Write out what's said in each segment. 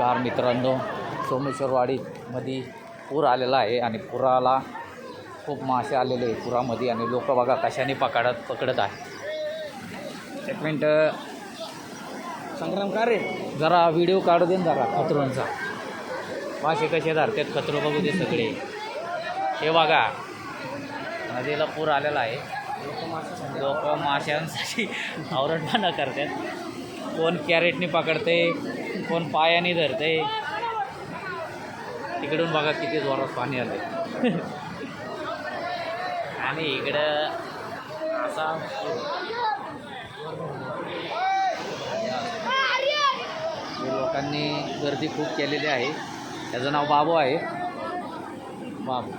नमस्कार मित्रांनो, सोमेश्वरवाडीमध्ये पूर आलेला आहे आणि पुराला खूप मासे आलेले आहे पुरामध्ये आणि लोक बघा कशाने पकडत आहे. एक मिनटं संग्राम का रे, जरा व्हिडिओ काढू दे ना जरा खतरूंचा. मासे कसे धरतात खतरू बघू दे सगळे. हे बघा नदीला पूर आलेला आहे. लोक माशांसाठी आवरणपणा करतात. कोण कॅरेटने पकडते, कोण पायाने धरते. तिकडून बघा किती जोरात पाणी आले आणि इकडं असा लोकांनी गर्दी खूप केलेली आहे. त्याचं नाव बाबू आहे. बाबू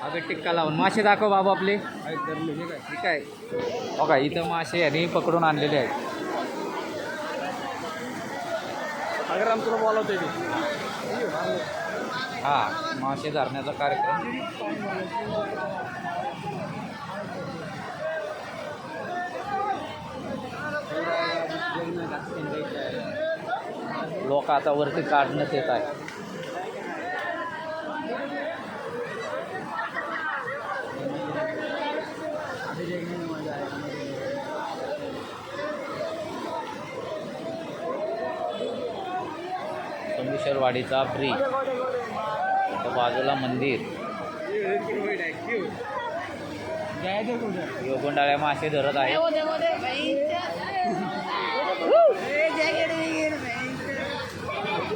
अगं टिक्का लावून मासे दाखव बाबू आपले. ठीक आहे बघा इथं मासे यांनी पकडून आणलेले आहेत. संग्राम तुला बोलवतोय ते. हा मासे धरण्याचा कार्यक्रम. लोक आता वरती काढण्यात येत आहे. सोमेश्वरवाडीचा ब्रिज, बाजूला मंदिर. योगोंडाळ्या मासे धरत आहे.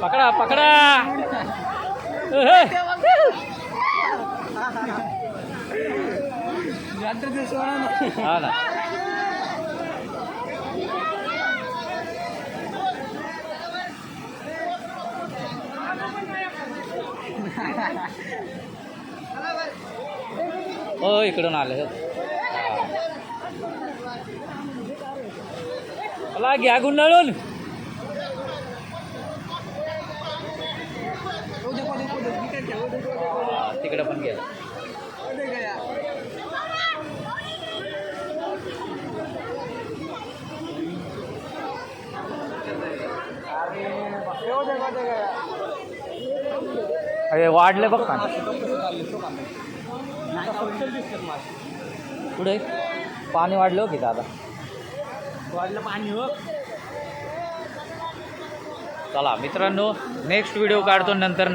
पकडा पकडा. हा ना हो इकडून आले. मला घ्या गुंडाळून. तिकडे पण गेलं. अरे वाढले बघ का पुढे पाणी वाढलं की दादा. वाढलं पाणी हो. चला मित्रांनो नेक्स्ट व्हिडिओ काढतो नंतर